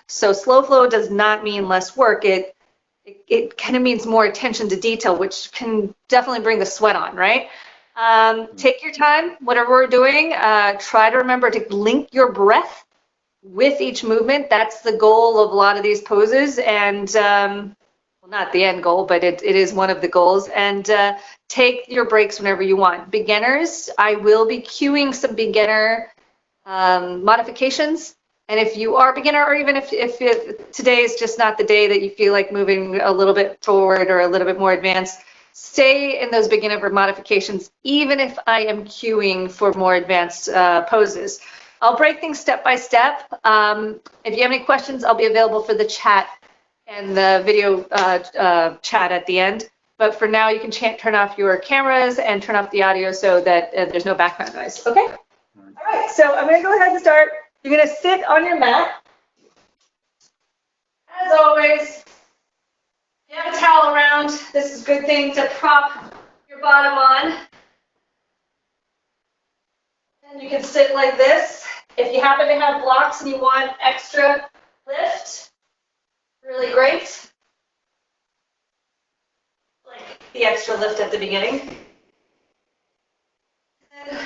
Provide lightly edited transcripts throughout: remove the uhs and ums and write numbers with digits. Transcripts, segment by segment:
So slow flow does not mean less work. It kind of means more attention to detail, which can definitely bring the sweat on, right? Take your time, whatever we're doing. Try to remember to link your breath with each movement. That's the goal of a lot of these poses. And well, not the end goal, but it is one of the goals. And take your breaks whenever you want. Beginners, I will be cueing some beginner modifications. And if you are a beginner, or even if today is just not the day that you feel like moving a little bit forward or a little bit more advanced, stay in those beginner modifications, even if I am cueing for more advanced poses. I'll break things step by step. If you have any questions, I'll be available for the chat and the video chat at the end. But for now, you can turn off your cameras and turn off the audio so that there's no background noise. Okay? All right, so I'm going to go ahead and start. You're going to sit on your mat. As always, if you have a towel around, this is a good thing to prop your bottom on. And you can sit like this. If you happen to have blocks and you want extra lift, really great. Like the extra lift at the beginning. And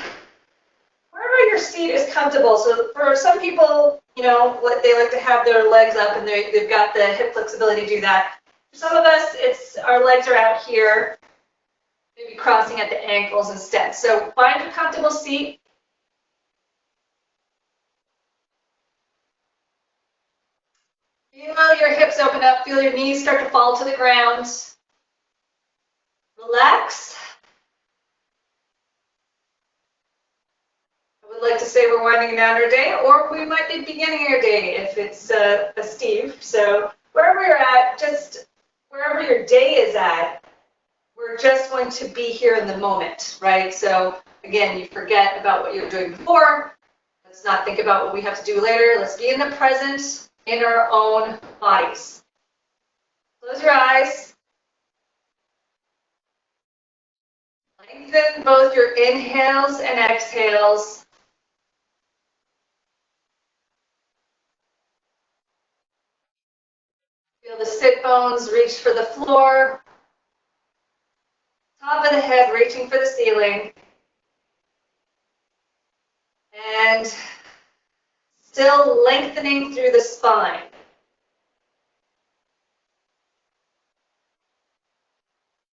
wherever your seat is comfortable. So for some people, you know, they like to have their legs up and they've got the hip flexibility to do that. For some of us, it's our legs are out here, maybe crossing at the ankles instead. So find a comfortable seat. Feel your hips open up, feel your knees start to fall to the ground. Relax. I would like to say we're winding down our day, or we might be beginning our day if it's a Steve. So wherever you're at, just wherever your day is at, we're just going to be here in the moment, right? So again, you forget about what you were doing before. Let's not think about what we have to do later. Let's be in the present, in our own bodies. Close your eyes. Lengthen both your inhales and exhales. Feel the sit bones reach for the floor. Top of the head reaching for the ceiling. And still lengthening through the spine.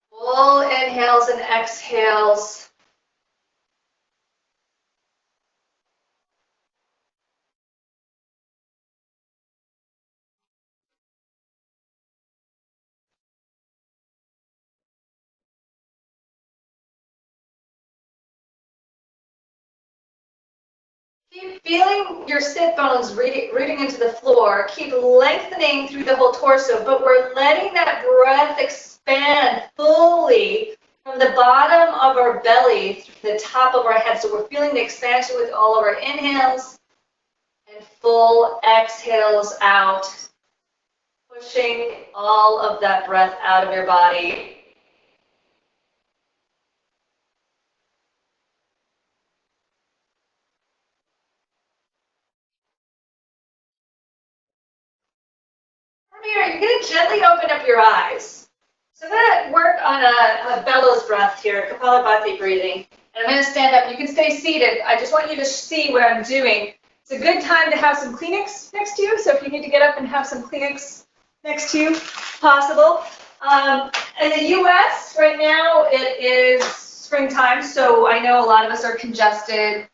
Full inhales and exhales. Keep feeling your sit bones rooting into the floor. Keep lengthening through the whole torso, but we're letting that breath expand fully from the bottom of our belly to the top of our head. So we're feeling the expansion with all of our inhales and full exhales out, pushing all of that breath out of your body. Here, you're going to gently open up your eyes. So I'm going to work on a bellows breath here, Kapalabhati breathing. And I'm going to stand up. You can stay seated. I just want you to see what I'm doing. It's a good time to have some Kleenex next to you. So if you need to get up and have some Kleenex next to you, possible. In the U.S. right now, it is springtime. So I know a lot of us are congested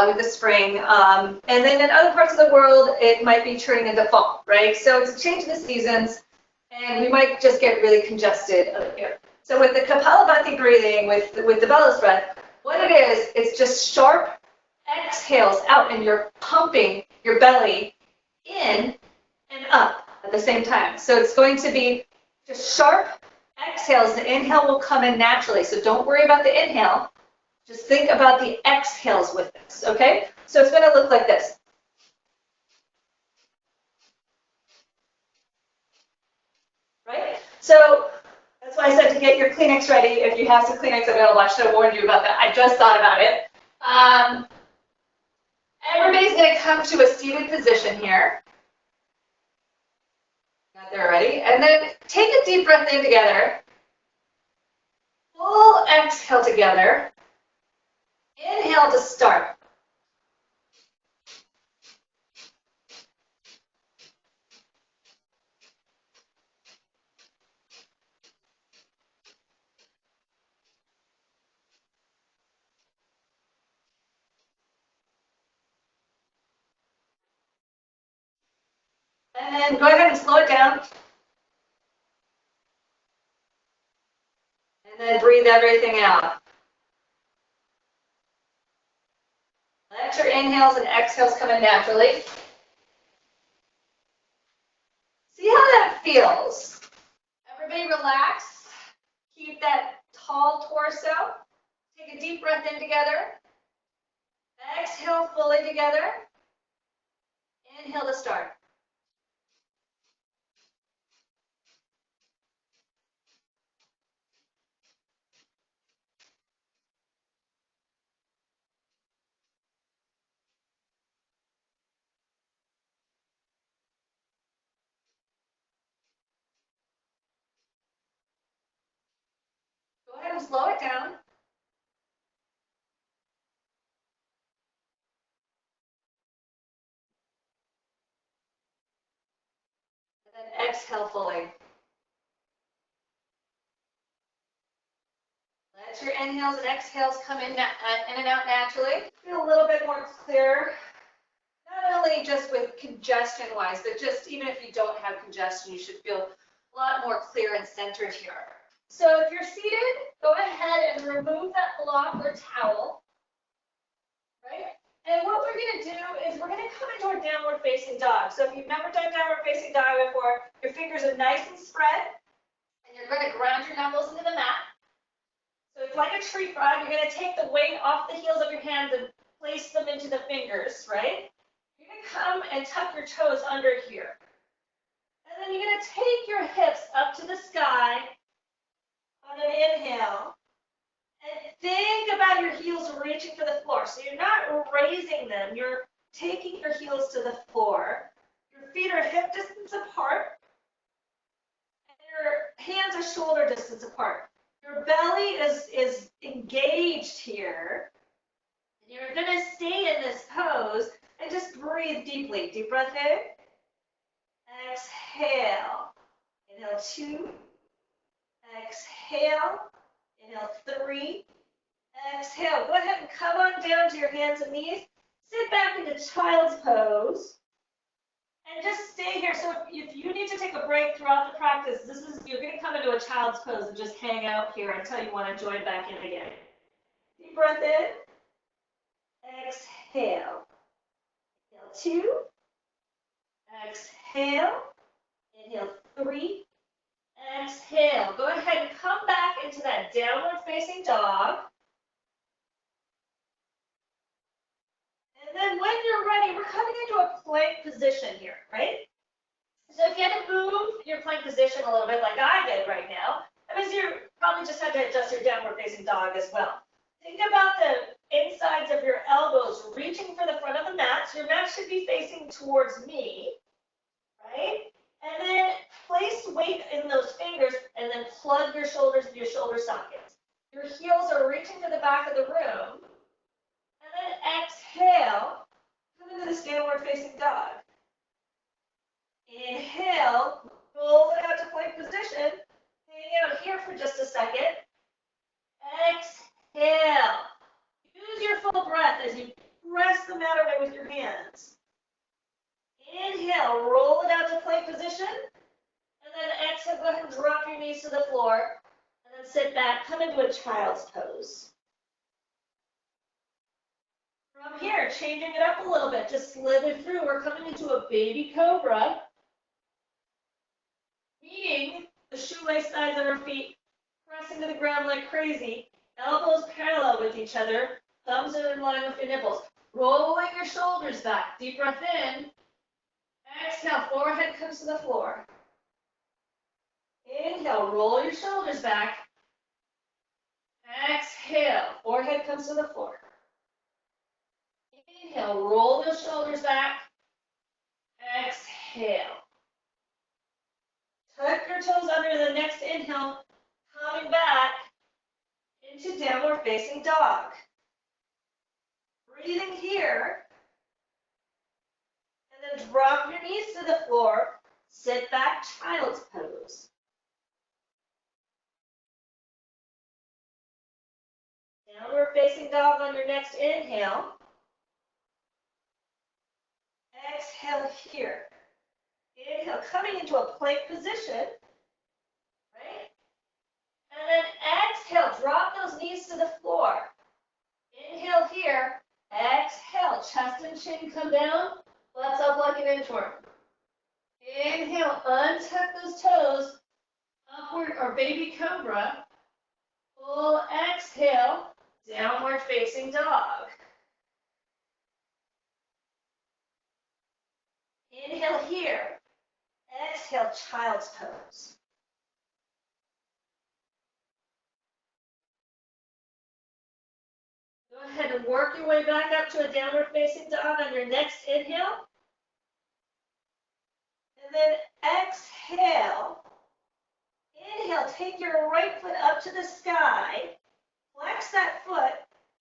with the spring. And then in other parts of the world, it might be turning into fall, right? So it's a change in the seasons, and we might just get really congested up here. So with the Kapalabhati breathing, with the bellows breath, what it is, it's just sharp exhales out, and you're pumping your belly in and up at the same time. So it's going to be just sharp exhales. The inhale will come in naturally, so don't worry about the inhale. Just think about the exhales with this, okay? So it's going to look like this. Right? So that's why I said to get your Kleenex ready. If you have some Kleenex available, I should have warned you about that. I just thought about it. Everybody's going to come to a seated position here. there already. And then take a deep breath in together. Full exhale together. Inhale to start. And then go ahead and slow it down. And then breathe everything out. Let your inhales and exhales come in naturally. See how that feels. Everybody relax. Keep that tall torso. Take a deep breath in together. Exhale fully together. Inhale to start. Go ahead and slow it down. And then exhale fully. Let your inhales and exhales come in and out naturally. Feel a little bit more clear. Not only just with congestion-wise, but just even if you don't have congestion, you should feel a lot more clear and centered here. So if you're seated, go ahead and remove that block or towel, right? And what we're going to do is we're going to come into our downward facing dog. So if you've never done downward facing dog before, your fingers are nice and spread, and you're going to ground your knuckles into the mat. So it's like a tree frog. You're going to take the weight off the heels of your hands and place them into the fingers, right? You're going to come and tuck your toes under here. And then you're going to take your hips up to the sky on an inhale. And think about your heels reaching for the floor. So you're not raising them. You're taking your heels to the floor. Your feet are hip distance apart. And your hands are shoulder distance apart. Your belly is engaged here. And you're going to stay in this pose and just breathe deeply. Deep breath in. Exhale. Inhale 2. Exhale. Inhale 3. Exhale. Go ahead and come on down to your hands and knees. Sit back into child's pose. And just stay here. So if you need to take a break throughout the practice, you're going to come into a child's pose and just hang out here until you want to join back in again. Deep breath in. Exhale. Inhale 2. Exhale. Inhale 3. Exhale. Go ahead and come back into that downward facing dog. And then when you're ready, we're coming into a plank position here, right? So if you had to move your plank position a little bit like I did right now, that means you probably just had to adjust your downward facing dog as well. Think about the insides of your elbows reaching for the front of the mat. So your mat should be facing towards me, right? And then place weight in those fingers and then plug your shoulders into your shoulder sockets. Your heels are reaching to the back of the room. And then exhale, come into this downward facing dog. Inhale, roll it out to plank position. Hang out here for just a second. Exhale. Use your full breath as you press the mat away with your hands. Inhale, roll it out to plank position. And then exhale, go ahead and drop your knees to the floor. And then sit back, come into a child's pose. From here, changing it up a little bit, just slither through. We're coming into a baby cobra. Meaning the shoelace sides of our feet pressing to the ground like crazy. Elbows parallel with each other. Thumbs are in line with your nipples. Rolling your shoulders back. Deep breath in. Exhale, forehead comes to the floor. Inhale, roll your shoulders back. Exhale, forehead comes to the floor. Inhale, roll the shoulders back. Exhale. Tuck your toes under the next inhale, coming back into downward facing dog. Breathing here, and then drop your knees to the floor, sit back, child's pose. Downward facing dog on your next inhale. Exhale here. Inhale, coming into a plank position, right? And then exhale, drop those knees to the floor. Inhale here. Exhale, chest and chin come down, butts up like an inchworm. Inhale, untuck those toes, upward or baby cobra. Full exhale, downward facing dog. Inhale here. Exhale, child's pose. Go ahead and work your way back up to a downward facing dog on your next inhale. And then exhale. Inhale, take your right foot up to the sky. Flex that foot.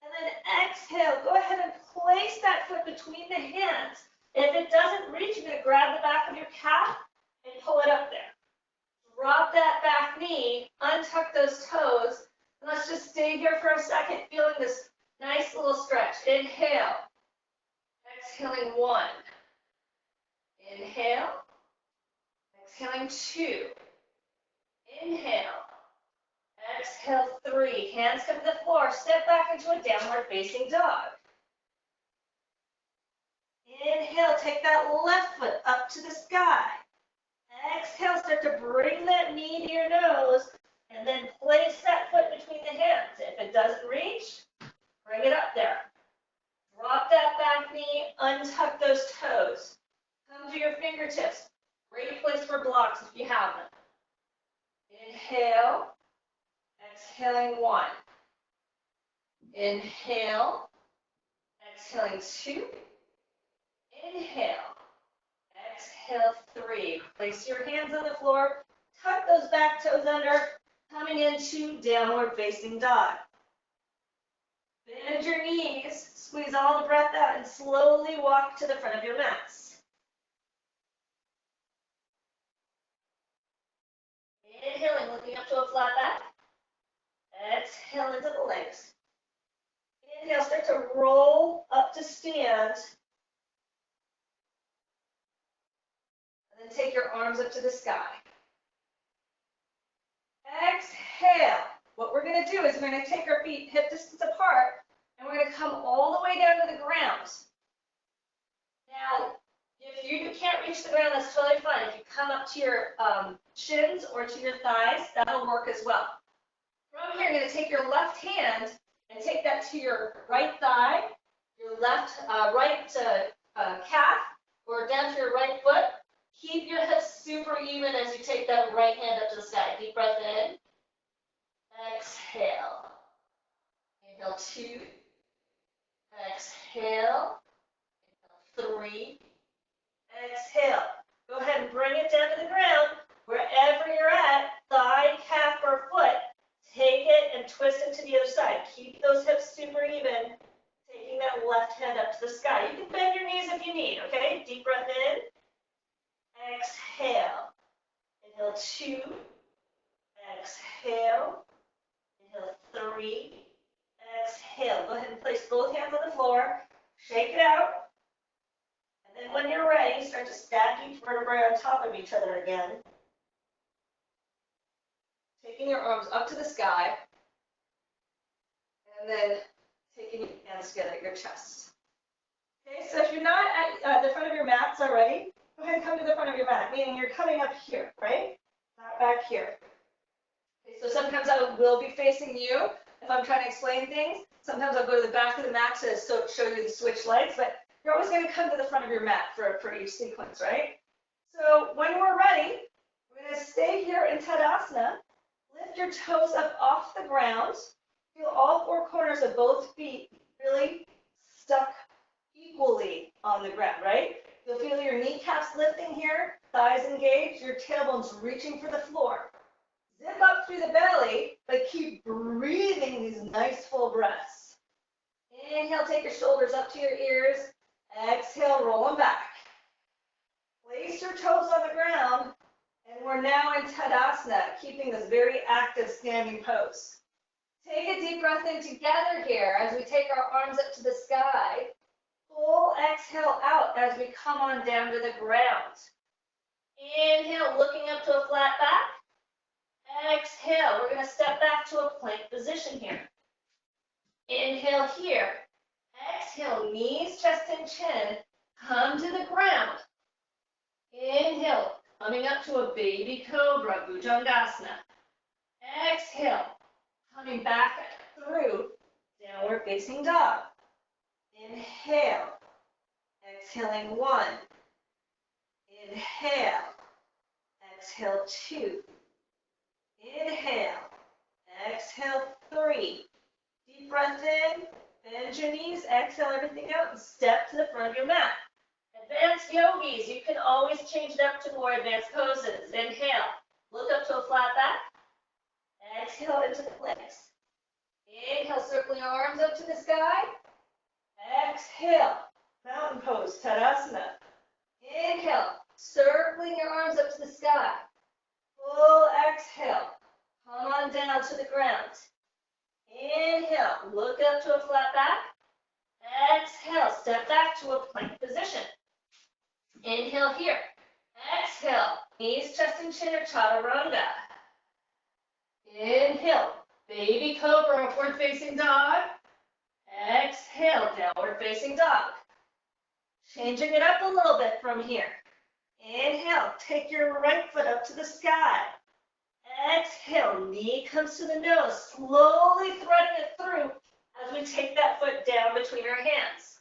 And then exhale, go ahead and place that foot between the hands. If it doesn't reach, you're going to grab the back of your calf and pull it up there. Drop that back knee, untuck those toes, and let's just stay here for a second, feeling this nice little stretch. Inhale. Exhaling 1. Inhale. Exhaling 2. Inhale. Exhale 3. Hands come to the floor. Step back into a downward facing dog. Inhale, take that left foot up to the sky. Exhale, start to bring that knee to your nose, and then place that foot between the hands. If it doesn't reach, bring it up there. Drop that back knee, untuck those toes. Come to your fingertips. Great place for blocks if you have them. Inhale, exhaling 1. Inhale, exhaling 2. Inhale. Exhale 3. Place your hands on the floor. Tuck those back toes under. Coming into downward facing dog. Bend your knees. Squeeze all the breath out and slowly walk to the front of your mats. Inhaling, looking up to a flat back. Exhale into the legs. Inhale, start to roll up to stand. And then take your arms up to the sky. Exhale. What we're going to do is we're going to take our feet hip distance apart, and we're going to come all the way down to the ground. Now, if you can't reach the ground, that's totally fine. If you come up to your shins or to your thighs, that'll work as well. From here, you're going to take your left hand and take that to your right thigh, your right calf, or down to your right foot. Keep your hips super even as you take that right hand up to the sky. Deep breath in. Exhale. Inhale 2. Exhale. Inhale 3. Exhale. Go ahead and bring it down to the ground. Wherever you're at, thigh, calf, or foot, take it and twist it to the other side. Keep those hips super even. Taking that left hand up to the sky. You can bend your knees if you need, okay? Deep breath in. Exhale. Inhale 2. Exhale. Inhale 3. Exhale. Go ahead and place both hands on the floor. Shake it out. And then when you're ready, start to stack each vertebrae on top of each other again. Taking your arms up to the sky. And then taking your hands together at your chest. Okay, so if you're not at the front of your mats already, go ahead and come to the front of your mat, meaning you're coming up here, right? Not back here. Okay, so sometimes I will be facing you if I'm trying to explain things. Sometimes I'll go to the back of the mat to show you the switch legs, but you're always going to come to the front of your mat for each sequence, right? So when we're ready, we're going to stay here in Tadasana. Lift your toes up off the ground. Feel all 4 corners of both feet really stuck equally on the ground, right? You'll feel your kneecaps lifting here, thighs engaged, your tailbone's reaching for the floor. Zip up through the belly, but keep breathing these nice full breaths. Inhale, take your shoulders up to your ears. Exhale, roll them back. Place your toes on the ground, and we're now in Tadasana, keeping this very active standing pose. Take a deep breath in together here as we take our arms up to the sky. Full exhale out as we come on down to the ground. Inhale, looking up to a flat back. Exhale, we're going to step back to a plank position here. Inhale here. Exhale, knees, chest, and chin come to the ground. Inhale, coming up to a baby cobra, Bhujangasana. Exhale, coming back through downward facing dog. Inhale, exhaling 1. Inhale, exhale 2. Inhale, exhale 3. Deep breath in, bend your knees, exhale everything out, and step to the front of your mat. Advanced yogis, you can always change it up to more advanced poses. Inhale, look up to a flat back. Exhale into planks. Inhale, circle your arms up to the sky. Exhale, mountain pose, Tadasana. Inhale, circling your arms up to the sky. Full exhale, come on down to the ground. Inhale, look up to a flat back. Exhale, step back to a plank position. Inhale here. Exhale, knees, chest, and chin or chaturanga. Inhale, baby cobra, upward facing dog. Exhale, downward facing dog. Changing it up a little bit from here. Inhale, take your right foot up to the sky. Exhale, knee comes to the nose, slowly threading it through as we take that foot down between our hands.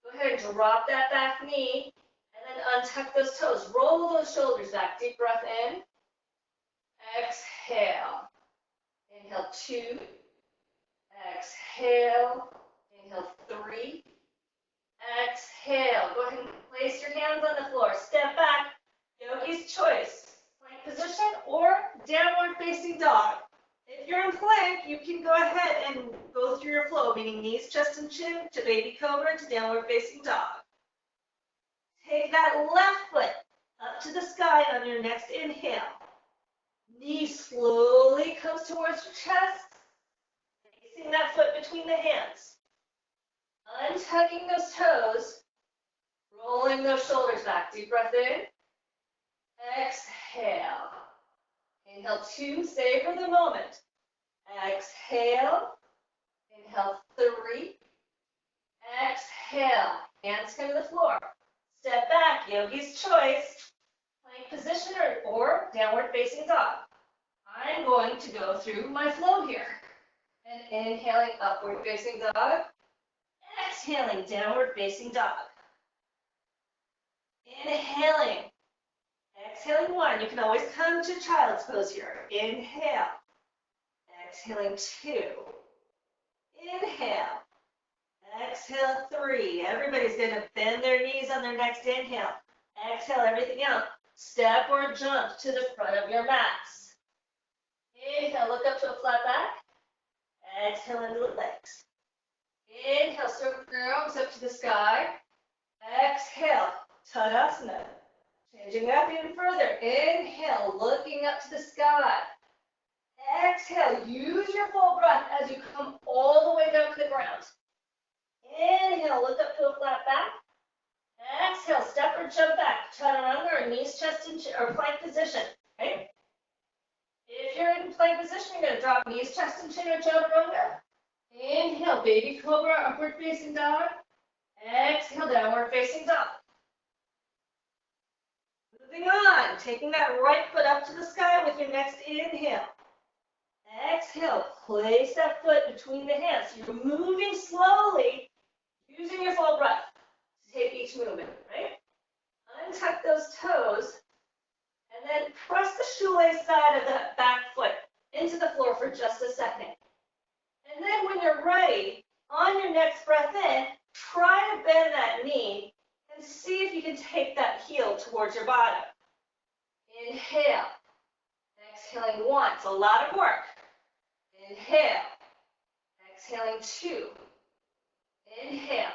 Go ahead and drop that back knee and then untuck those toes. Roll those shoulders back. Deep breath in. Exhale. Inhale 2. Exhale. Inhale 3. Exhale. Go ahead and place your hands on the floor. Step back. Yogi's choice. Plank position or downward facing dog. If you're in plank, you can go ahead and go through your flow, meaning knees, chest, and chin to baby cobra to downward facing dog. Take that left foot up to the sky on your next inhale. Knee slowly comes towards your chest, placing that foot between the hands. Untucking those toes, rolling those shoulders back. Deep breath in. Exhale. Inhale 2, savor the moment. Exhale. Inhale 3. Exhale. Hands come to the floor. Step back, yogi's choice. Plank position or downward facing dog. I'm going to go through my flow here. And inhaling upward facing dog. Exhaling downward facing dog. Inhaling. Exhaling 1. You can always come to child's pose here. Inhale. Exhaling 2. Inhale. Exhale 3. Everybody's going to bend their knees on their next inhale. Exhale everything out. Step or jump to the front of your mats. Inhale, look up to a flat back. Exhale into the legs. Inhale, circle your arms up to the sky. Exhale, Tadasana. Changing up even further. Inhale, looking up to the sky. Exhale, use your full breath as you come all the way down to the ground. Inhale, look up to a flat back. Exhale, step or jump back. Chaturanga or knees, chest, and chin, or plank position. Okay? If you're in plank position, you're going to drop knees, chest, and chin, or chaturanga. Inhale, baby cobra, upward facing dog. Exhale, downward facing dog. Moving on, taking that right foot up to the sky with your next inhale. Exhale, place that foot between the hands. You're moving slowly, using your full breath to take each movement, right? Untuck those toes, and then press the shoelace side of the back foot into the floor for just a second. And then when you're ready, on your next breath in, try to bend that knee And see if you can take that heel towards your bottom. Inhale. Exhaling 1. It's a lot of work. Inhale. Exhaling 2. Inhale.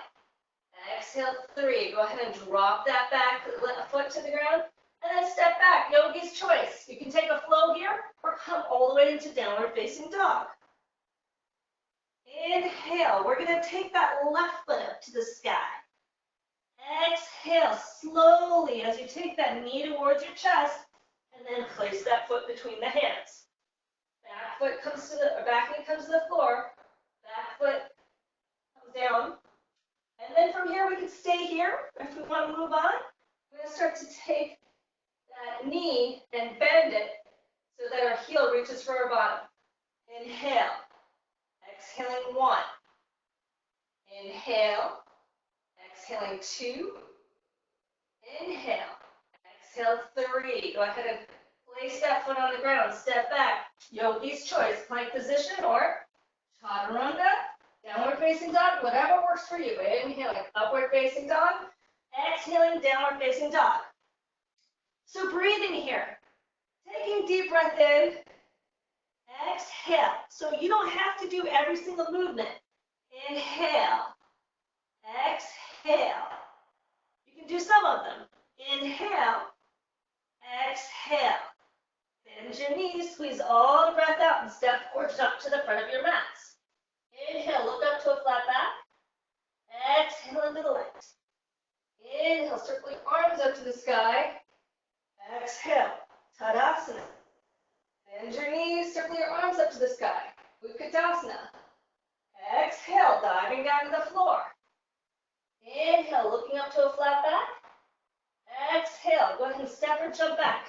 Exhale 3. Go ahead and drop that back foot to the ground. And then step back. Yogi's choice. You can take a flow here or come all the way into downward facing dog. Inhale. We're going to take that left foot up to the sky. Exhale slowly as you take that knee towards your chest and then place that foot between the hands. Back knee comes to the floor. Back foot comes down. And then from here we can stay here. If we want to move on, we're going to start to take that knee and bend it so that our heel reaches for our bottom. Inhale. Exhaling 1. Inhale. Exhaling 2. Inhale. Exhale 3. Go ahead and place that foot on the ground. Step back. Yogi's choice. Plank position or chaturanga. Downward facing dog. Whatever works for you. Inhaling. Upward facing dog. Exhaling. Downward facing dog. So breathing here. Taking deep breath in. Exhale. So you don't have to do every single movement. Inhale. Exhale. You can do some of them. Inhale. Exhale. Bend your knees. Squeeze all the breath out and step or jump to the front of your mats. Inhale. Look up to a flat back. Exhale into the legs. Inhale. Circle your arms up to the sky. Exhale. Tadasana. Bend your knees. Circle your arms up to the sky. Utkatasana. Exhale. Diving down to the floor. Inhale. Looking up to a flat back. Exhale. Go ahead and step or jump back.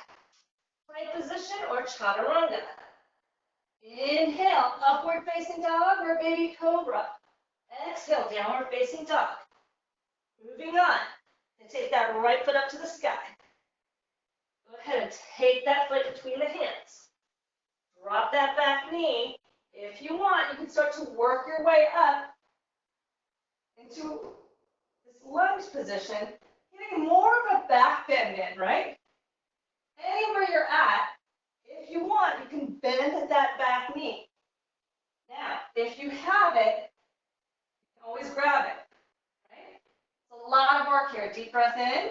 Plank position or chaturanga. Inhale. Upward facing dog or baby cobra. Exhale. Downward facing dog. Moving on. And take that right foot up to the sky. Go ahead and take that foot between the hands. Drop that back knee. If you want, you can start to work your way up into this lunge position, getting more of a back bend in, right? Anywhere you're at, if you want, you can bend that back knee. Now, if you have it, you can always grab it, right? It's a lot of work here. Deep breath in.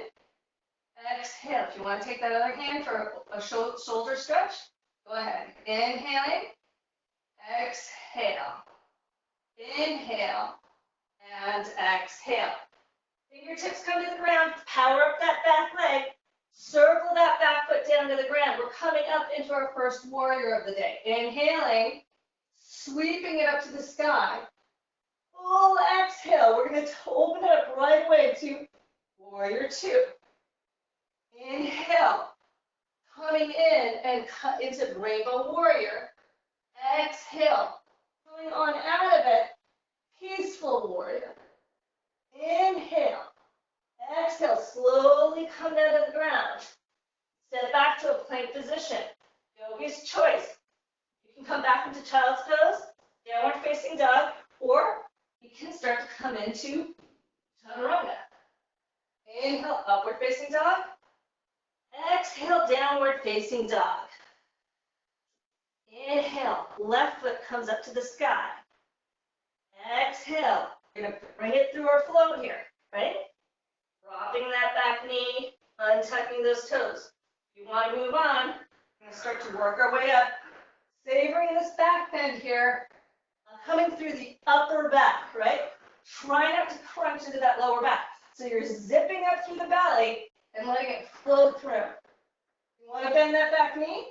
Exhale. If you want to take that other hand for a shoulder stretch, go ahead. Inhaling. Exhale. Inhale. And exhale. Fingertips come to the ground. Power up that back leg. Circle that back foot down to the ground. We're coming up into our first warrior of the day. Inhaling. Sweeping it up to the sky. Full exhale. We're going to open it up right away to warrior 2. Inhale, coming in and cut into rainbow warrior. Exhale, coming on out of it, peaceful warrior. Inhale, exhale, slowly come down to the ground. Step back to a plank position. Yogi's choice. You can come back into child's pose, downward facing dog, or you can start to come into chaturanga. Inhale, upward facing dog. Exhale, downward facing dog. Inhale, left foot comes up to the sky. Exhale, we're going to bring it through our flow here, right? Dropping that back knee, untucking those toes. If you want to move on, we're going to start to work our way up. Savoring this back bend here. Coming through the upper back, right? Try not to crunch into that lower back. So you're zipping up through the belly and letting it flow through. You want to bend that back knee?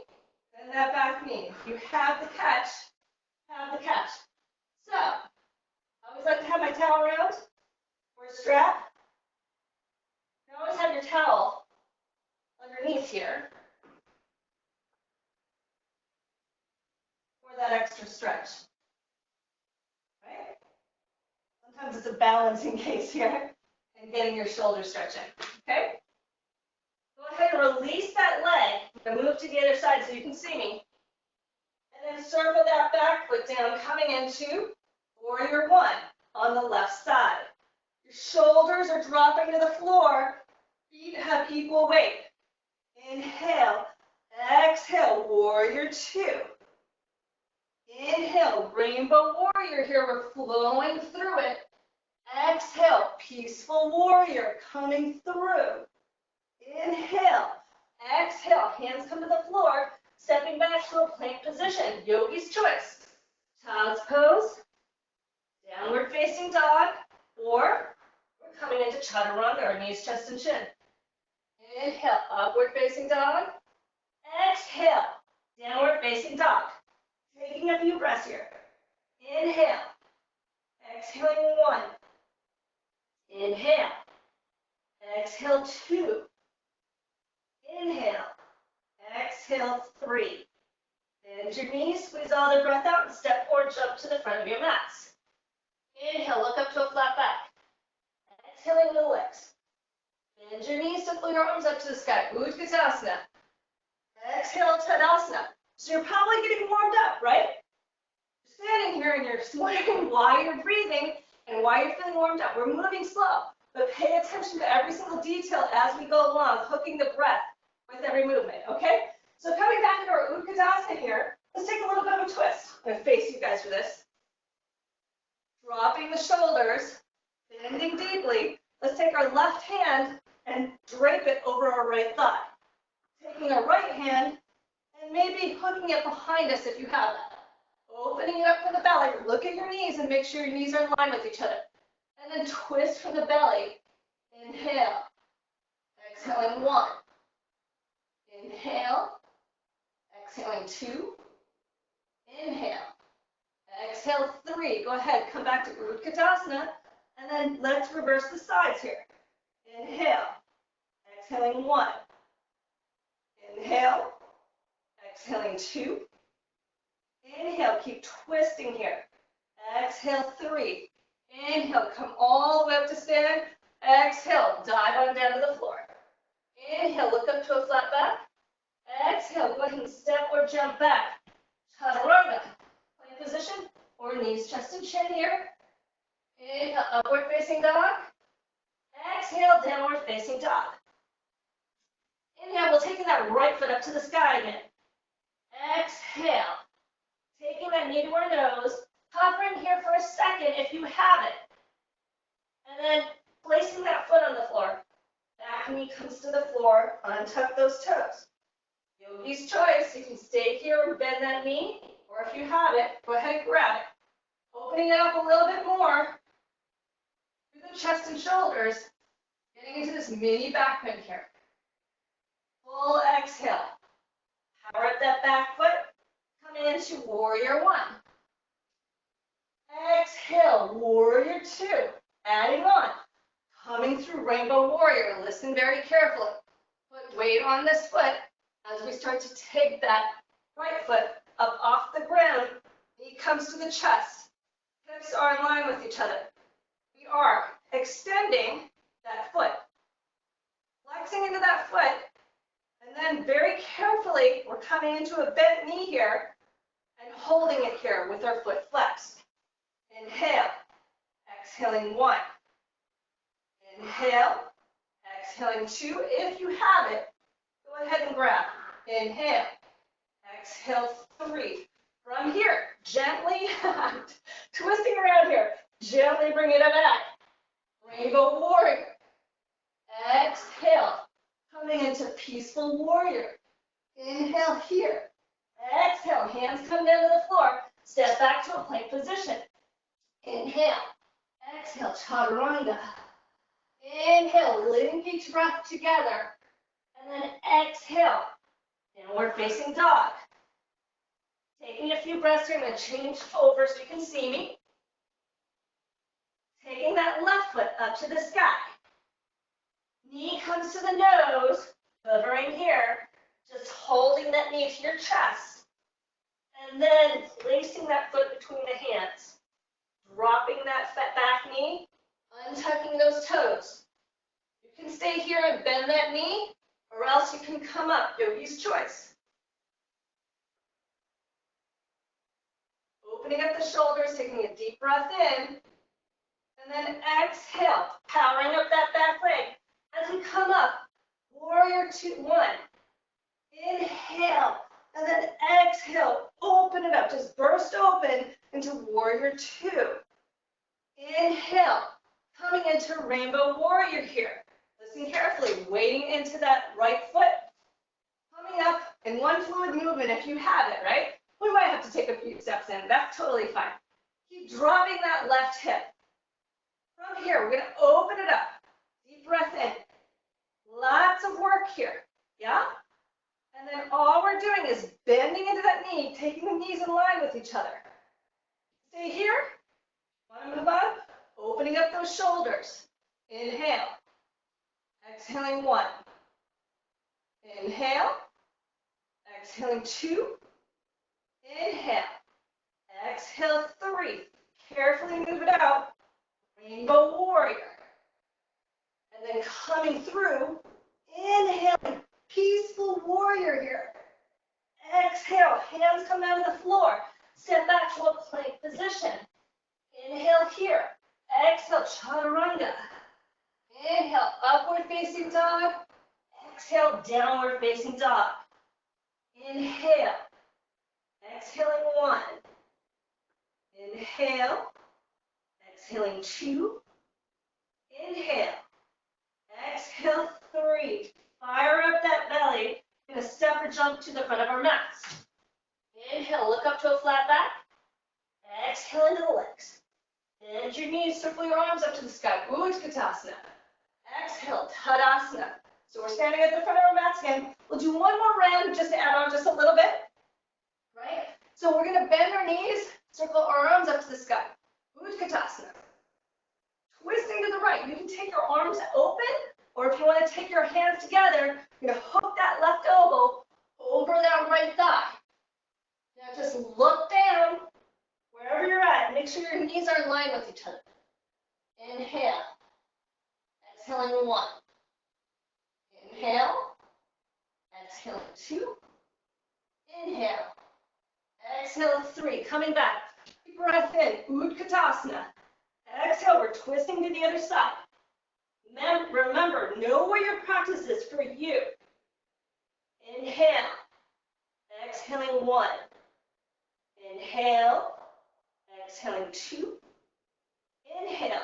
Bend that back knee. If you have the catch, have the catch. So, I always like to have my towel around or a strap. You always have your towel underneath here for that extra stretch. Right? Sometimes it's a balancing case here and getting your shoulder stretching. Okay? Go ahead and release that leg. I'm going to move to the other side so you can see me. And then circle that back foot down, coming into warrior 1 on the left side. Your shoulders are dropping to the floor. Feet have equal weight. Inhale, exhale, warrior two. Inhale, rainbow warrior here. We're flowing through it. Exhale, peaceful warrior coming through. Inhale, exhale, hands come to the floor, stepping back to a plank position, yogi's choice. Child's pose, downward facing dog, or we're coming into chaturanga, our knees, chest, and chin. Inhale, upward facing dog. Exhale, downward facing dog. Taking a few breaths here. Inhale, exhaling one. Inhale, exhale two. Inhale, exhale three. Bend your knees, squeeze all the breath out, and step or jump to the front of your mats. Inhale, look up to a flat back. Exhaling the legs. Bend your knees to pull your arms up to the sky. Utkatasana. Exhale, Tadasana. So you're probably getting warmed up, right? You're standing here and you're wondering why you're breathing and why you're feeling warmed up. We're moving slow, but pay attention to every single detail as we go along, hooking the breath with every movement, okay? So coming back into our Utkatasana here, let's take a little bit of a twist. I'm going to face you guys for this. Dropping the shoulders, bending deeply. Let's take our left hand and drape it over our right thigh. Taking our right hand and maybe hooking it behind us if you have it. Opening it up from the belly. Look at your knees and make sure your knees are in line with each other. And then twist from the belly. Inhale. Exhaling one. Inhale. Exhaling two. Inhale. Exhale three. Go ahead. Come back to Utkatasana. And then let's reverse the sides here. Inhale. Exhaling one. Inhale. Exhaling two. Inhale. Keep twisting here. Exhale three. Inhale. Come all the way up to stand. Exhale. Dive on down to the floor. Inhale. Look up to a flat back. Exhale. Go ahead and step or jump back. Chaturanga. Plank position or knees, chest, and chin here. Inhale. Upward facing dog. Exhale. Downward facing dog. Inhale. We'll take that right foot up to the sky again. Exhale. Taking that knee to our nose. Hovering here for a second if you have it. And then placing that foot on the floor. Back knee comes to the floor. Untuck those toes. Yogi's choice. You can stay here and bend that knee. Or if you have it, go ahead and grab it. Opening it up a little bit more. Through the chest and shoulders. Getting into this mini back bend here. Full exhale. Power up that back foot. Coming into warrior one. Exhale, warrior two. Adding on. Coming through rainbow warrior. Listen very carefully. Put weight on this foot as we start to take that right foot up off the ground. Knee comes to the chest. Hips are in line with each other. We are extending that foot. Flexing into that foot. And then very carefully, we're coming into a bent knee here and holding it here with our foot flexed. Inhale, exhaling one. Inhale, exhaling two. If you have it, go ahead and grab. Inhale, exhale three. From here, gently, twisting around here, gently bring it back. Rainbow warrior. Exhale. Coming into peaceful warrior. Inhale here. Exhale, hands come down to the floor. Step back to a plank position. Inhale. Exhale, chaturanga. Inhale, link each breath together. And then exhale, downward facing dog. Taking a few breaths here, I'm going to change over so you can see me. Taking that left foot up to the sky. Knee comes to the nose, hovering here, just holding that knee to your chest. And then placing that foot between the hands. Dropping that back knee, untucking those toes. You can stay here and bend that knee, or else you can come up, yogi's choice. Opening up the shoulders, taking a deep breath in, and And then exhale, powering up that back leg. As we come up, warrior two, one. Inhale, and then exhale, open it up. Just burst open into warrior two. Inhale, coming into rainbow warrior here. Listen carefully, wading into that right foot. Coming up in one fluid movement if you have it, right? We might have to take a few steps in. That's totally fine. Keep dropping that left hip. From here, we're going to open it up. Deep breath in. Lots of work here. Yeah? And then all we're doing is bending into that knee, taking the knees in line with each other. Stay here. Want to move up? Opening up those shoulders. Inhale. Exhaling one. Inhale. Exhaling two. Inhale. Exhale three. Carefully move it out. Rainbow warrior. And then coming through, inhaling, peaceful warrior here. Exhale, hands come down to the floor. Step back to a plank position. Inhale here. Exhale, chaturanga. Inhale, upward facing dog. Exhale, downward facing dog. Inhale. Exhaling one. Inhale. Exhaling two. Inhale. Exhale three. Fire up that belly. We're going to step or jump to the front of our mats. Inhale, look up to a flat back. Exhale into the legs. Bend your knees, circle your arms up to the sky. Utkatasana. Exhale, Tadasana. So we're standing at the front of our mats again. We'll do one more round just to add on just a little bit. Right? So we're going to bend our knees, circle our arms up to the sky. Utkatasana. Twisting to the right. You can take your arms open, or if you want to take your hands together, you're going to hook that left elbow over that right thigh. Now just look down wherever you're at. Make sure your knees are in line with each other. Inhale. Exhaling one. Inhale. Exhaling two. Inhale. Exhale three. Coming back. Deep breath in. Utkatasana. Exhale. We're twisting to the other side. Remember, know where your practice is for you. Inhale. Exhaling one. Inhale. Exhaling two. Inhale.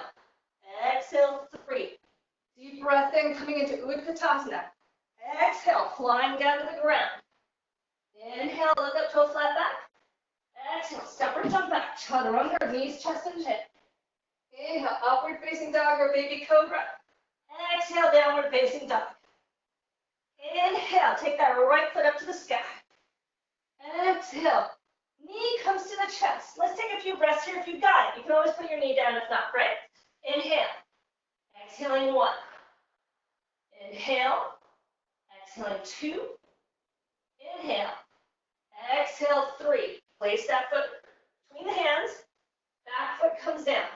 Exhale three. Deep breath in, coming into Utkatasana. Exhale, flying down to the ground. Inhale, look up to a flat back. Exhale, step or jump back. Chaturanga, knees, chest, and chin. Inhale, upward facing dog or baby cobra. Exhale, downward facing dog. Inhale, take that right foot up to the sky. Exhale, knee comes to the chest. Let's take a few breaths here if you got it. You can always put your knee down if not, right? Inhale. Exhaling one. Inhale. Exhaling two. Inhale. Exhale three. Place that foot between the hands. Back foot comes down.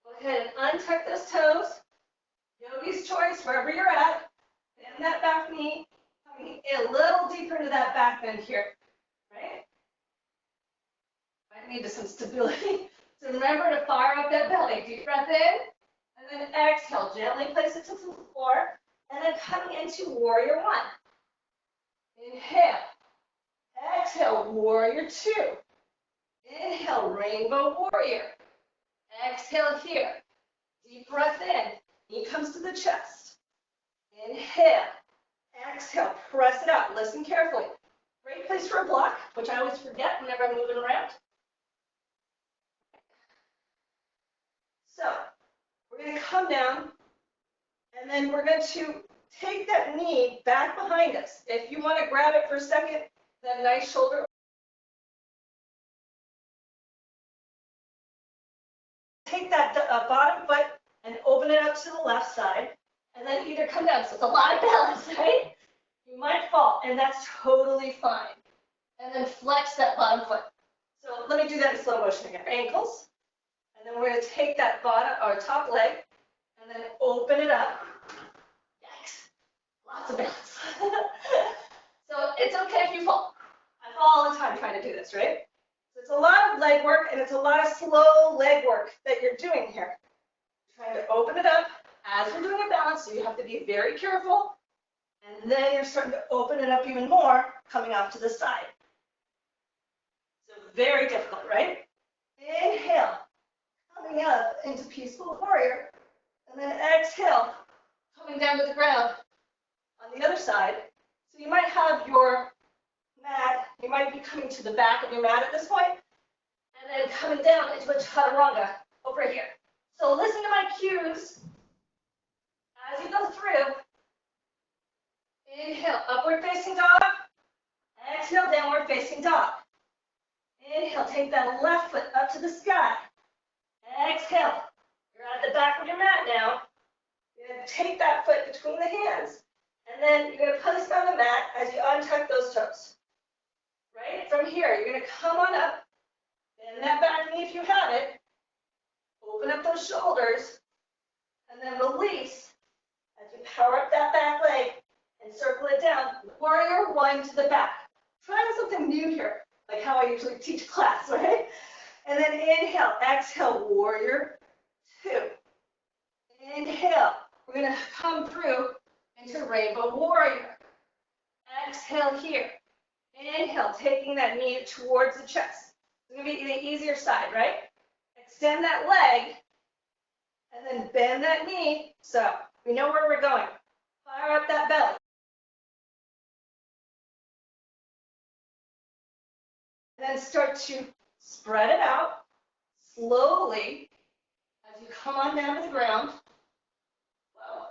Go ahead and untuck those toes. Yogi's choice, wherever you're at. Bend that back knee. Coming a little deeper into that back bend here. Right? Might need some stability. So remember to fire up that belly. Deep breath in. And then exhale. Gently place it to the floor. And then coming into warrior one. Inhale. Exhale, warrior two. Inhale, rainbow warrior. Exhale here. Deep breath in. Knee comes to the chest. Inhale. Exhale, press it out. Listen carefully. Great place for a block, which I always forget whenever I'm moving around. So, we're going to come down, and then we're going to take that knee back behind us. If you want to grab it for a second, that nice shoulder. Take that bottom foot and open it up to the left side, and then either come down. So it's a lot of balance, right? You might fall, and that's totally fine. And then flex that bottom foot. So let me do that in slow motion again. Ankles, and then we're going to take that bottom or top leg, and then open it up. Yikes! Lots of balance. So it's okay if you fall. I fall all the time trying to do this, right? So it's a lot of leg work, and it's a lot of slow leg work that you're doing here. Trying to open it up as we're doing a balance, so you have to be very careful. And then you're starting to open it up even more, coming off to the side. So very difficult, right? Inhale, coming up into peaceful warrior. And then exhale, coming down to the ground on the other side. So you might have your mat, you might be coming to the back of your mat at this point, and then coming down into a chaturanga over here. So listen to my cues as you go through. Inhale, upward facing dog. Exhale, downward facing dog. Inhale, take that left foot up to the sky. Exhale, you're at the back of your mat now. You're going to take that foot between the hands, and then you're going to place it on the mat as you untuck those toes. Right? From here, you're going to come on up, bend that back knee if you have it, open up those shoulders, and then release as you power up that back leg and circle it down. Warrior one to the back. Trying something new here, like how I usually teach class, right? And then inhale, exhale, warrior two. Inhale, we're going to come through into rainbow warrior. Exhale here. Inhale, taking that knee towards the chest. It's going to be the easier side, right? Extend that leg, and then bend that knee. So we know where we're going. Fire up that belly. And then start to spread it out slowly as you come on down to the ground. Whoa.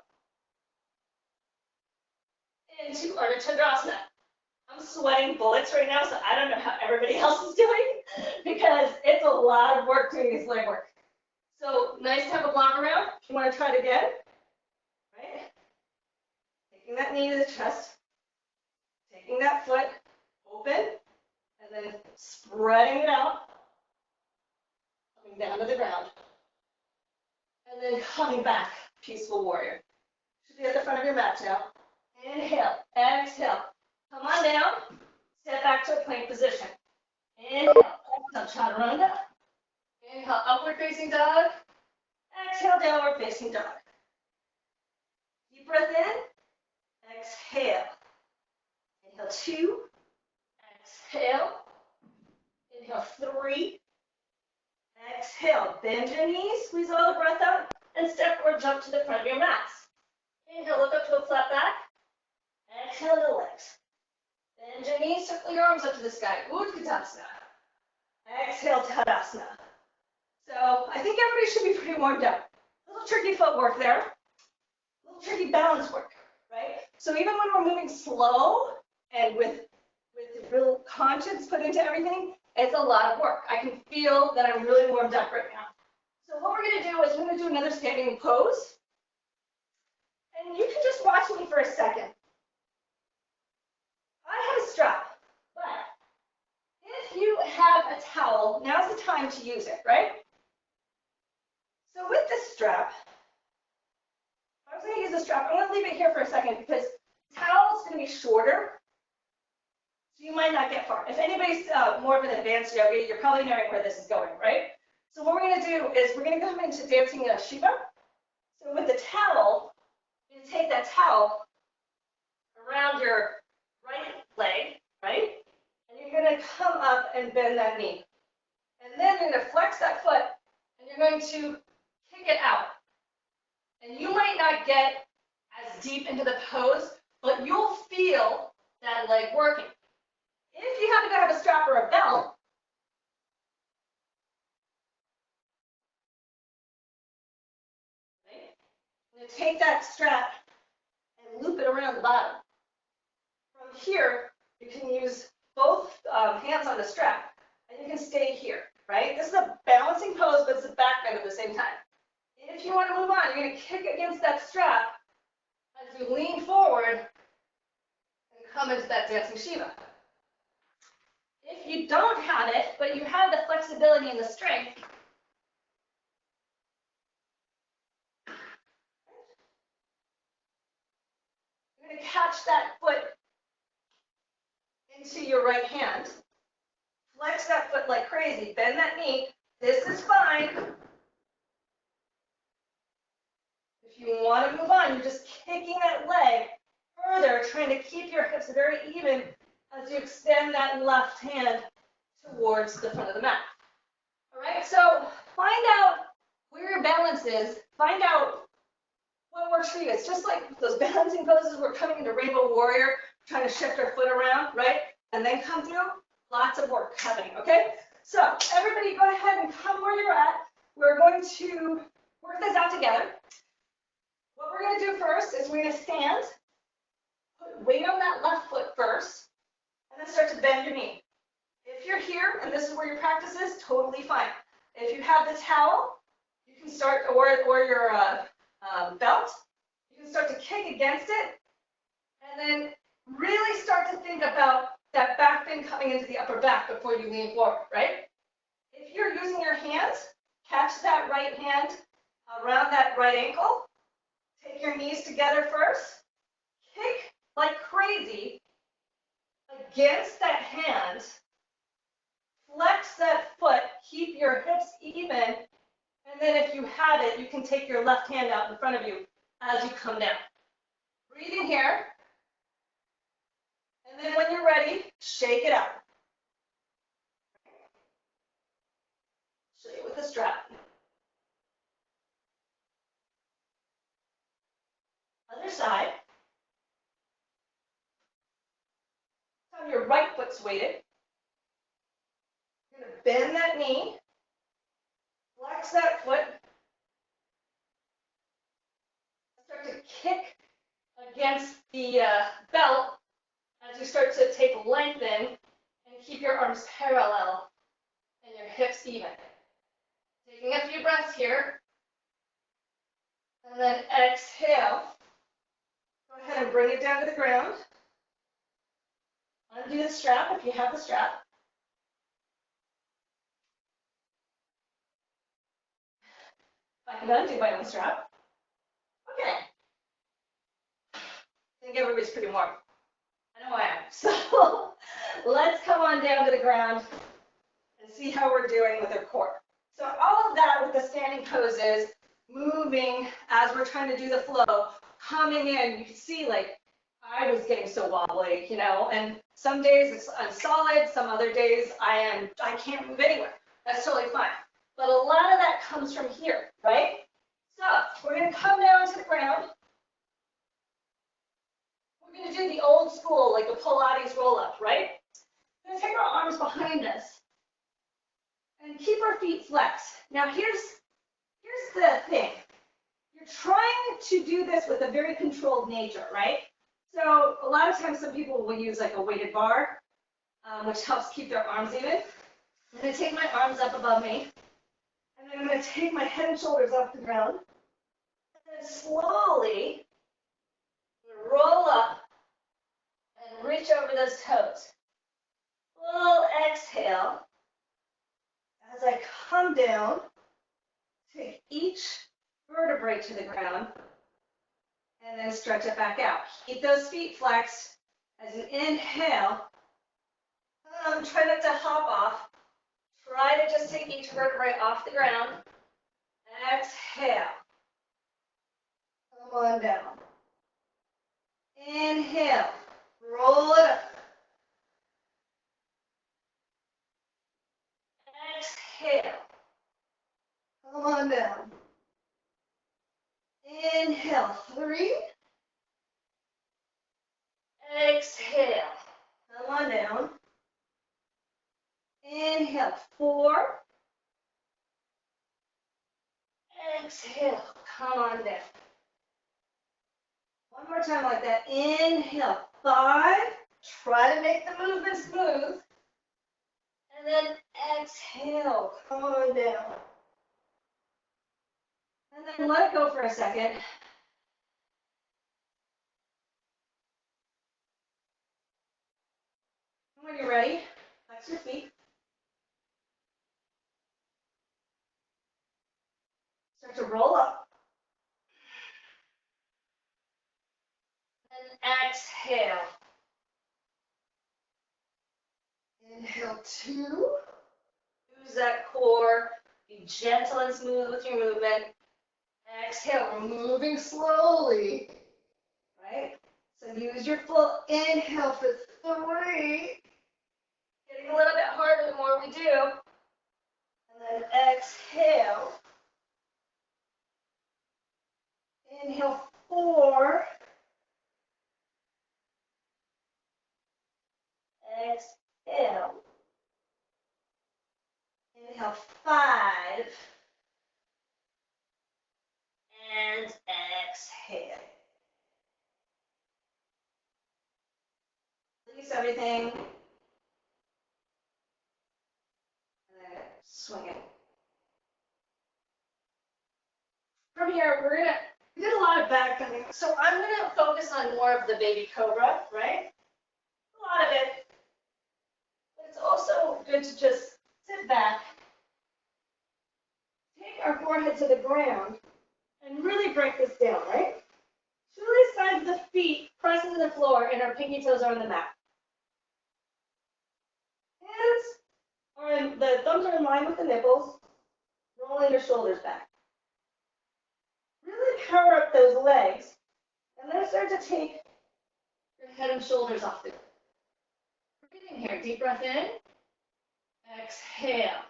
Into Ardha Chandrasana. I'm sweating bullets right now, so I don't know how everybody else is doing because it's a lot of work doing this leg work. So nice to have a block around. If you want to try it again, right? Taking that knee to the chest, taking that foot open, and then spreading it out, coming down to the ground, and then coming back, peaceful warrior. Should be at the front of your mat now. Inhale, exhale. Come on down, step back to a plank position. Inhale, exhale, chaturanga. Inhale, upward facing dog. Exhale, downward facing dog. Deep breath in, exhale. Inhale, two. Exhale. Inhale, three. Exhale, bend your knees, squeeze all the breath out, and step or jump to the front of your mats. Inhale, look up to a flat back. Exhale to the legs. Bend your knees, circle your arms up to the sky. Utkatasana. Exhale, Tadasana. So I think everybody should be pretty warmed up. A little tricky footwork there. A little tricky balance work, right? So even when we're moving slow and with real conscience put into everything, it's a lot of work. I can feel that I'm really warmed up right now. So what we're going to do is we're going to do another standing pose. And you can just watch me for a second. I have a strap, but if you have a towel, now's the time to use it, right? So with this strap, I was going to use the strap. I'm going to leave it here for a second because the towel is going to be shorter, so you might not get far. If anybody's more of an advanced yogi, you're probably knowing where this is going, right? So what we're going to do is we're going to come into Dancing Shiva. So with the towel, you're going to take that towel around your right leg, right? And you're going to come up and bend that knee. And then you're going to flex that foot, and you're going to kick it out. And you might not get as deep into the pose, but you'll feel that leg working. If you happen to have a strap or a belt, right, you're going to take that strap and loop it around the bottom. From here, you can use both hands on the strap, and you can stay here, right? This is a balancing pose, but it's a back bend at the same time. If you want to move on, you're going to kick against that strap as you lean forward and come into that Dancing Shiva. If you don't have it, but you have the flexibility and the strength, you're going to catch that foot into your right hand. Flex that foot like crazy. Bend that knee. This is fine. If you want to move on, you're just kicking that leg further, trying to keep your hips very even as you extend that left hand towards the front of the mat. All right, so find out where your balance is. Find out what works for you. It's just like those balancing poses. We're coming into Rainbow Warrior, trying to shift our foot around, right? And then come through. Lots of work happening, okay? So everybody go ahead and come where you're at. We're going to work this out together. What we're going to do first is we're going to stand, put weight on that left foot first, and then start to bend your knee. If you're here and this is where your practice is, totally fine. If you have the towel, you can start, or your belt, you can start to kick against it, and then really start to think about that back fin coming into the upper back before you lean forward, right? If you're using your hands, catch that right hand around that right ankle. Take your knees together first. Kick like crazy against that hand. Flex that foot. Keep your hips even. And then if you have it, you can take your left hand out in front of you as you come down. Breathing here. And then when you're ready, shake it out. Show you with the strap. Other side. Have your right foot's weighted. You're going to bend that knee. Flex that foot. Start to kick against the belt as you start to take length in and keep your arms parallel and your hips even. Taking a few breaths here. And then exhale. Go ahead and bring it down to the ground. Undo the strap if you have the strap. I can undo my own strap. Okay. I think everybody's pretty warm. I know I am. So let's come on down to the ground and see how we're doing with our core. So all of that with the standing poses, moving as we're trying to do the flow, coming in, you can see like I was getting so wobbly, you know, and some days I'm solid, some other days I can't move anywhere. That's totally fine. But a lot of that comes from here, right? So we're going to come down to the ground. We're going to do the old school, like the Pilates roll up, right? We're going to take our arms behind us and keep our feet flexed. Now here's the thing. You're trying to do this with a very controlled nature, right? So a lot of times some people will use like a weighted bar, which helps keep their arms even. I'm going to take my arms up above me, and then I'm going to take my head and shoulders off the ground, and then slowly roll up and reach over those toes. Full exhale. As I come down, take each vertebrae to the ground, and then stretch it back out. Keep those feet flexed. As you inhale, try not to hop off. Try to just take each vertebrae off the ground. Exhale. Come on down. Inhale. Roll it up. Exhale. Come on down. Inhale. 3. Exhale. Come on down. Inhale. 4. Exhale. Come on down. One more time like that. Inhale. 5. Try to make the movement smooth. And then exhale. Come on down. And then let it go for a second. And when you're ready, flex your feet. Start to roll up. And exhale. Inhale, 2. Use that core. Be gentle and smooth with your movement. Exhale, we're moving slowly, right? So use your full inhale for 3. Getting a little bit harder the more we do. And then exhale. Inhale 4. Exhale. Inhale 5. And exhale. Release everything. And then swing it. From here, we did a lot of back bending. So I'm gonna focus on more of the baby cobra, right? A lot of it. But it's also good to just sit back, take our forehead to the ground, and really break this down, right? Shoelace sides of the feet press into the floor, and our pinky toes are on the mat. The thumbs are in line with the nipples, rolling your shoulders back. Really power up those legs, and then start to take your head and shoulders off the ground. We're getting here. Deep breath in. Exhale.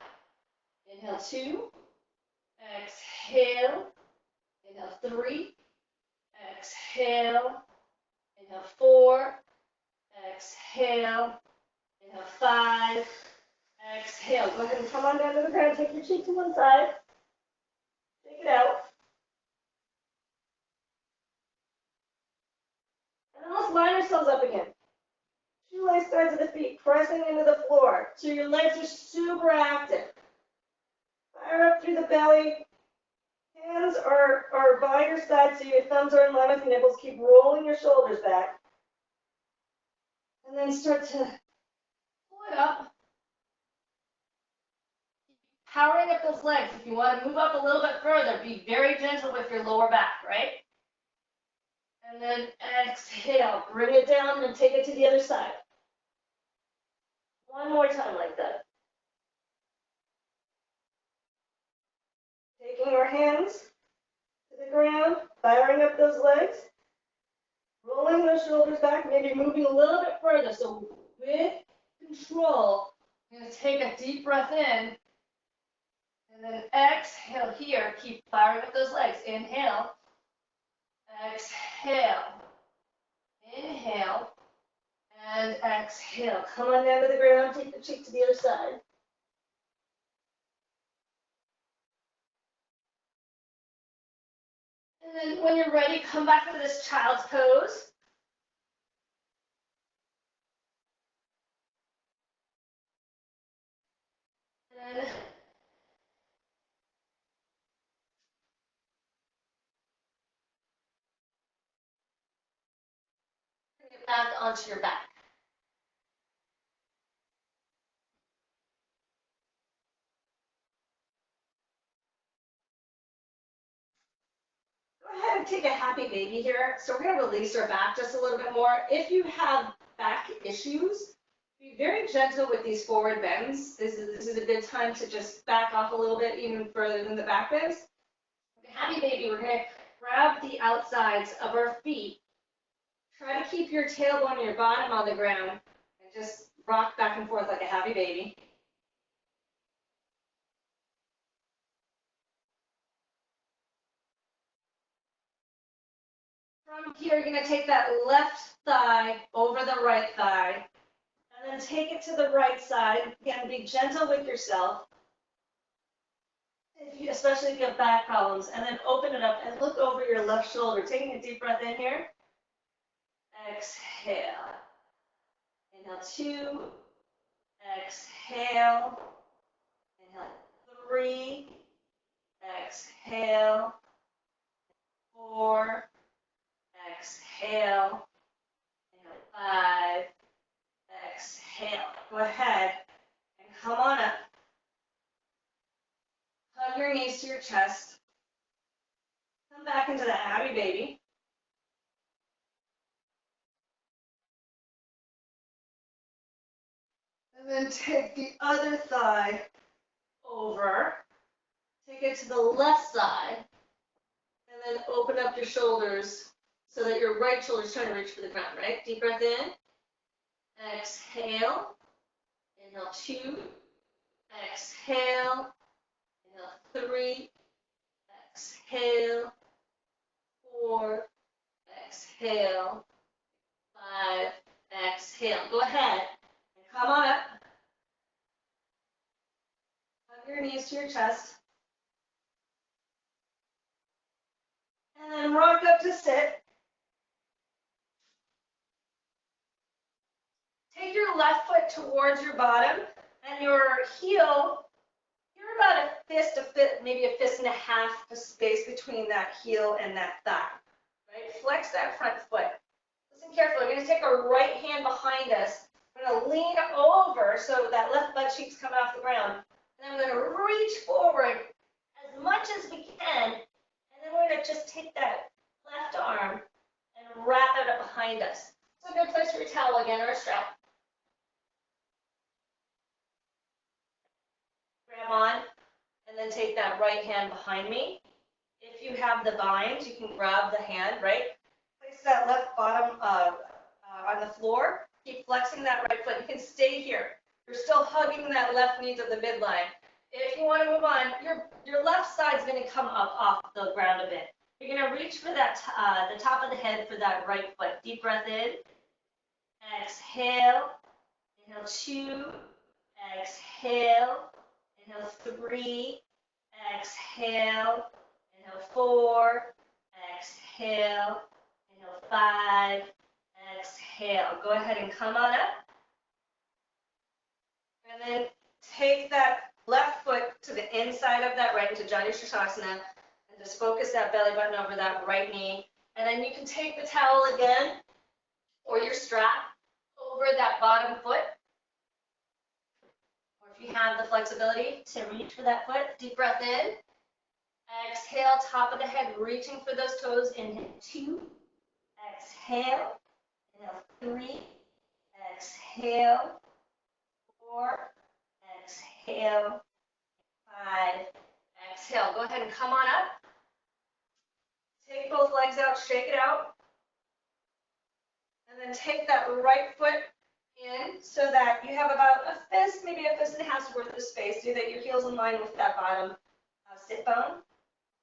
Inhale 2. Exhale. Inhale 3. Exhale. Inhale 4. Exhale. Inhale 5. Exhale. Go ahead and come on down to the ground. Take your cheek to one side. Take it out. And then let's line ourselves up again. Shoelace sides of the feet pressing into the floor. So your legs are super active. Fire up through the belly. Hands are by your side so your thumbs are in line with your nipples. Keep rolling your shoulders back. And then start to pull it up. Powering up those legs. If you want to move up a little bit further, be very gentle with your lower back, right? And then exhale. Bring it down and take it to the other side. One more time like that. Taking our hands to the ground, firing up those legs, rolling those shoulders back, maybe moving a little bit further. So with control, I'm going to take a deep breath in, and then exhale here. Keep firing up those legs. Inhale, exhale, inhale, and exhale. Come on down to the ground, take the cheek to the other side. And then when you're ready, come back to this child's pose. And then bring it back onto your back. Go ahead and take a happy baby here. So we're going to release our back just a little bit more. If you have back issues, be very gentle with these forward bends. This is a good time to just back off a little bit, even further than the back bends. Happy baby, we're going to grab the outsides of our feet. Try to keep your tailbone and your bottom on the ground and just rock back and forth like a happy baby. From here, you're going to take that left thigh over the right thigh, and then take it to the right side. Again, be gentle with yourself, especially if you have back problems, and then open it up and look over your left shoulder. Taking a deep breath in here. Exhale. Inhale 2. Exhale. Inhale 3. Exhale. 4. Exhale. Inhale 5. Exhale. Go ahead and come on up. Hug your knees to your chest. Come back into that happy baby. And then take the other thigh over. Take it to the left side. And then open up your shoulders so that your right shoulder is trying to reach for the ground, right? Deep breath in. Exhale. Inhale 2. Exhale. Inhale 3. Exhale. 4. Exhale. 5. Exhale. Go ahead and come on up. Hug your knees to your chest. And then rock up to sit. Take your left foot towards your bottom and your heel, you're about a fist, maybe a fist and a half of space between that heel and that thigh. Right? Flex that front foot. Listen carefully. We're going to take our right hand behind us. We're going to lean over so that left butt cheek's coming off the ground. And then we're going to reach forward as much as we can. And then we're going to just take that left arm and wrap it up behind us. It's a good place for your towel again or a strap. Grab on, and then take that right hand behind me. If you have the bind, you can grab the hand, right? Place that left bottom on the floor. Keep flexing that right foot. You can stay here. You're still hugging that left knee to the midline. If you want to move on, your left side's going to come up off the ground a bit. You're going to reach for that the top of the head for that right foot. Deep breath in. Exhale. Inhale 2. Exhale. Inhale 3. Exhale. Inhale 4. Exhale. Inhale 5. Exhale. Go ahead and come on up. And then take that left foot to the inside of that right into Janu Sirsasana. And just focus that belly button over that right knee. And then you can take the towel again or your strap over that bottom foot. Or if you have the flexibility to reach for that foot, deep breath in. Exhale, top of the head, reaching for those toes. Inhale 2. Exhale. Inhale 3. Exhale. 4. Exhale. 5. Exhale. Go ahead and come on up. Take both legs out, shake it out. And then take that right foot in so that you have about a fist, maybe a fist and a half's worth of space, so that your heel's in line with that bottom sit bone.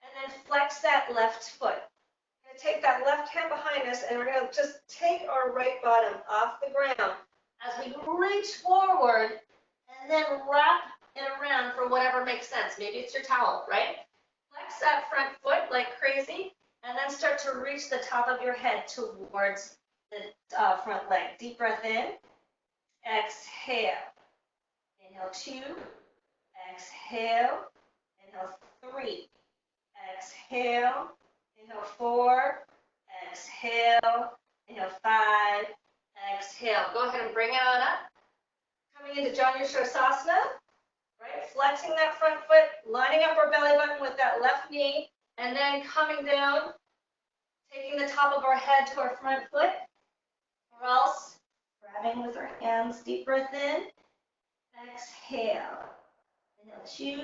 And then flex that left foot. We're going to take that left hand behind us, and we're going to just take our right bottom off the ground as we reach forward and then wrap it around for whatever makes sense. Maybe it's your towel, right? Flex that front foot like crazy, and then start to reach the top of your head towards the front leg. Deep breath in. Exhale. Inhale 2. Exhale. Inhale 3. Exhale. Inhale 4. Exhale. Inhale 5. Exhale. Go ahead and bring it on up. Coming into Janu Sirsasana. Right? Flexing that front foot, lining up our belly button with that left knee, and then coming down, taking the top of our head to our front foot, or else grabbing with our hands. Deep breath in. Exhale. Inhale 2.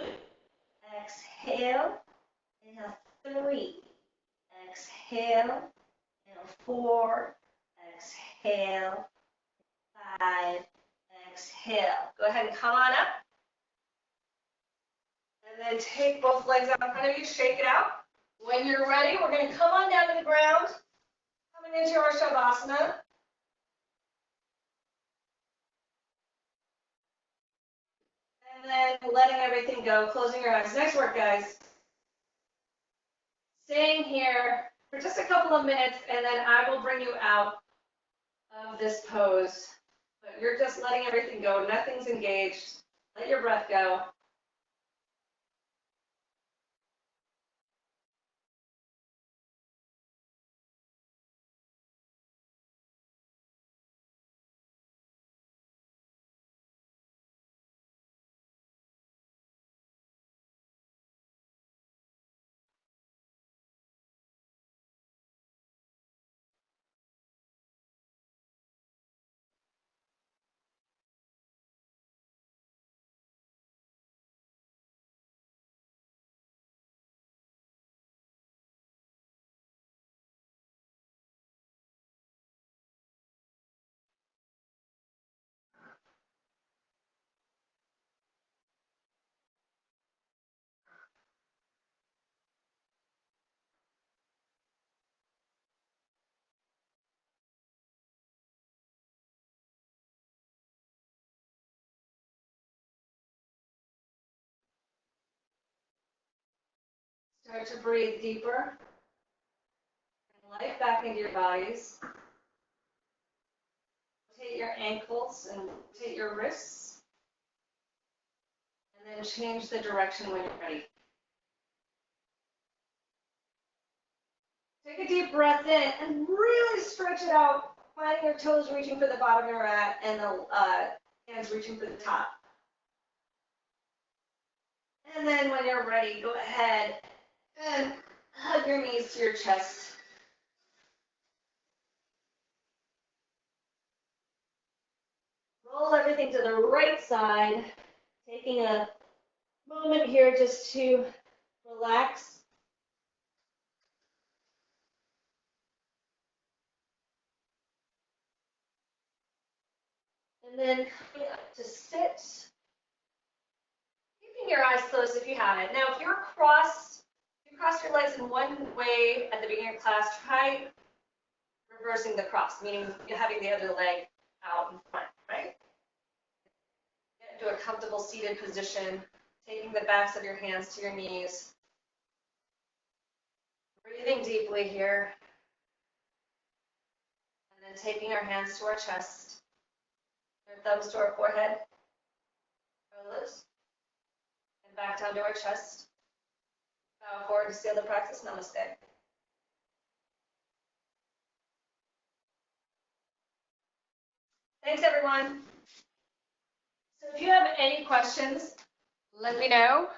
Exhale. Inhale 3. Exhale. Inhale 4. Exhale. 5. Exhale. Go ahead and come on up. And then take both legs out in front of you, shake it out. When you're ready, we're going to come on down to the ground, coming into our Shavasana. And then letting everything go, closing your eyes. Nice work, guys. Staying here for just a couple of minutes, and then I will bring you out of this pose. But you're just letting everything go. Nothing's engaged. Let your breath go. Start to breathe deeper. Bring life back into your bodies. Rotate your ankles and rotate your wrists. And then change the direction when you're ready. Take a deep breath in and really stretch it out. Finding your toes reaching for the bottom of your mat and the hands reaching for the top. And then when you're ready, go ahead and hug your knees to your chest. Roll everything to the right side, taking a moment here just to relax. And then coming up to sit, keeping your eyes closed if you have it. Now, if you cross your legs in one way at the beginning of class, try reversing the cross, meaning having the other leg out in front, right? Get into a comfortable seated position, taking the backs of your hands to your knees. Breathing deeply here. And then taking our hands to our chest, our thumbs to our forehead, our lips, and back down to our chest. Bow forward to seal the practice. Namaste. Thanks, everyone. So if you have any questions, let me know.